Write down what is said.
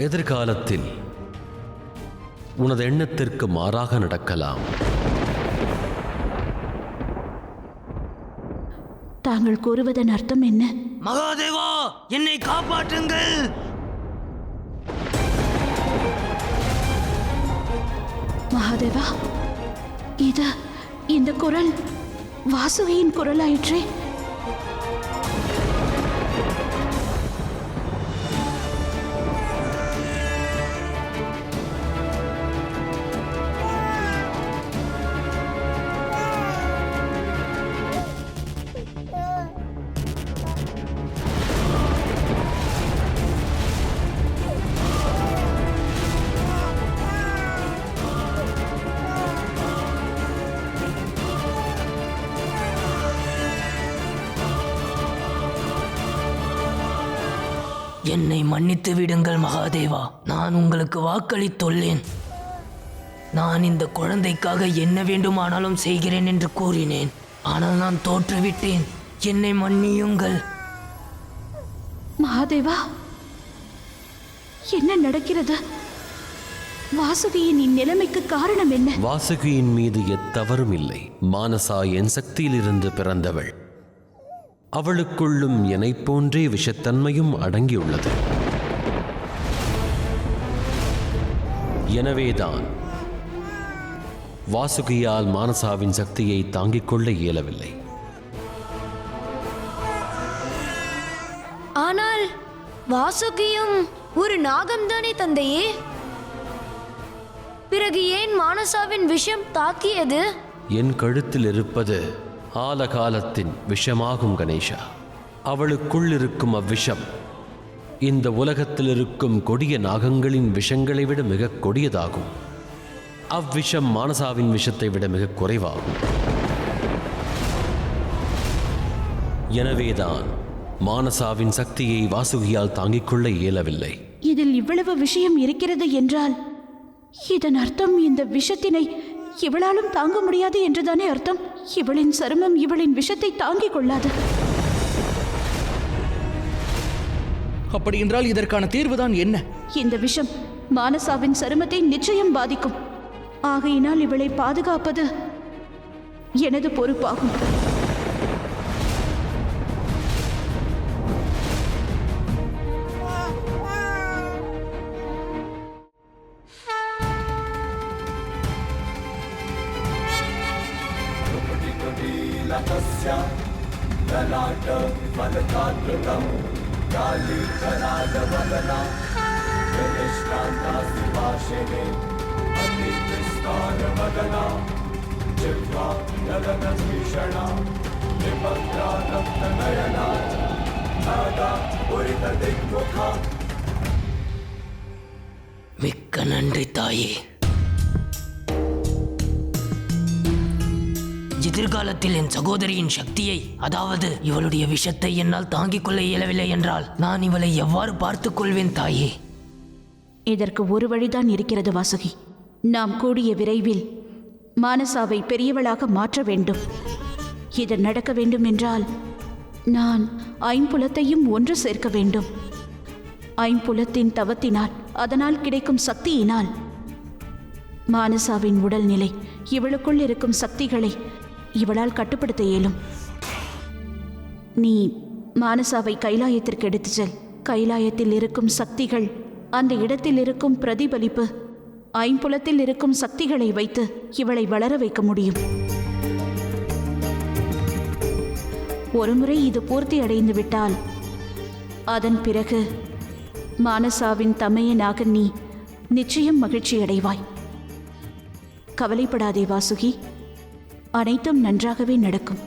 எதிர்காலத்தில் உனது எண்ணத்திற்கு மாறாக நடக்கலாம். தாங்கள் கூறுவதன் அர்த்தம் என்ன? மகாதேவா, என்னை காப்பாற்றுங்கள். மகாதேவா, இந்த குரல் வாசுகியின் குரலாயிற்றே. என்னை மன்னித்து விடுங்கள் மகாதேவா. நான் உங்களுக்கு வாக்களித்துள்ளேன். நான் இந்த குழந்தைக்காக என்ன வேண்டுமானாலும் செய்கிறேன் என்று கூறினேன். ஆனால் நான் தோற்றுவிட்டேன். என்னை மன்னியுங்கள். மகாதேவா, என்ன நடக்கிறது? வாசுகியின் இந்நிலைமைக்கு காரணம் என்ன? வாசுகியின் மீது எத்தவறும் இல்லை. மானசா என் சக்தியிலிருந்து பிறந்தவள். அவளுக்குள்ளும் என்னை போன்றே விஷத்தன்மையும் அடங்கியுள்ளது. எனவேதான் வாசுகியால் மானசாவின் சக்தியை தாங்கிக் கொள்ள இயலவில்லை. ஆனால் வாசுகியும் ஒரு நாகம்தானே தந்தையே? பிறகு ஏன் மானசாவின் விஷம் தாக்கியது? என் கழுத்தில் இருப்பது ஆலகாலத்தின் விஷமாகும் கணேஷா. அவளுக்குள் இருக்கும் அவ்விஷம் இந்த உலகத்தில் இருக்கும் கொடிய நாகங்களின் விஷங்களை விட மிக கொடியதாகும். அவ்விஷம் மானசாவின் விஷத்தை விட மிக குறைவாகும். எனவேதான் மானசாவின் சக்தியை வாசுகியால் தாங்கிக் கொள்ள இயலவில்லை. இதில் இவ்வளவு விஷயம் இருக்கிறது என்றால் இதன் அர்த்தம் இந்த விஷத்தினை இவளாலும் தாங்க முடியாது என்றுதானே அர்த்தம்? இவளின் சருமம் இவளின் விஷத்தை தாங்கிக் கொள்ளாது. அப்படி என்றால் இதற்கான தீர்வுதான் என்ன? இந்த விஷம் மானசாவின் சருமத்தை நிச்சயம் பாதிக்கும். ஆகையினால் இவளை பாதுகாப்பது எனது பொறுப்பாகும். மிக்க நன்றி தாயே. எதிர்காலத்தில் என் சகோதரியின் சக்தியை, அதாவது இவளுடைய விஷத்தை என்னால் தாங்கிக் கொள்ள இயலவில்லை என்றால் நான் இவளை எவ்வாறு பார்த்துக் கொள்வேன் தாயே? இதற்கு ஒரு வழிதான் இருக்கிறது வாசுகி. நாம் கூடிய விரைவில் மானசாவை பெரியவளாக மாற்ற வேண்டும். இது நடக்க வேண்டும் என்றால் நான் ஐம்புலத்தையும் ஒன்று சேர்க்க வேண்டும். ஐம்புலத்தின் தவத்தினால், அதனால் கிடைக்கும் சக்தியினால் மானசாவின் உடல்நிலை, இவளுக்குள் இருக்கும் சக்திகளை இவளால் கட்டுப்படுத்த இயலும். நீ மானசாவை கைலாயத்திற்கு எடுத்து செல். கைலாயத்தில் இருக்கும் சக்திகள், அந்த இடத்தில் இருக்கும் பிரதிபலிப்பு, ஐம்புலத்தில் இருக்கும் சக்திகளை வைத்து இவளை வளர வைக்க முடியும். ஒருமுறை இது பூர்த்தி அடைந்து விட்டால் அதன் பிறகு மானசாவின் தமையனாக நீ நிச்சயம் மகிழ்ச்சி அடைவாய். கவலைப்படாதே வாசுகி, அனைத்தும் நன்றாகவே நடக்கும்.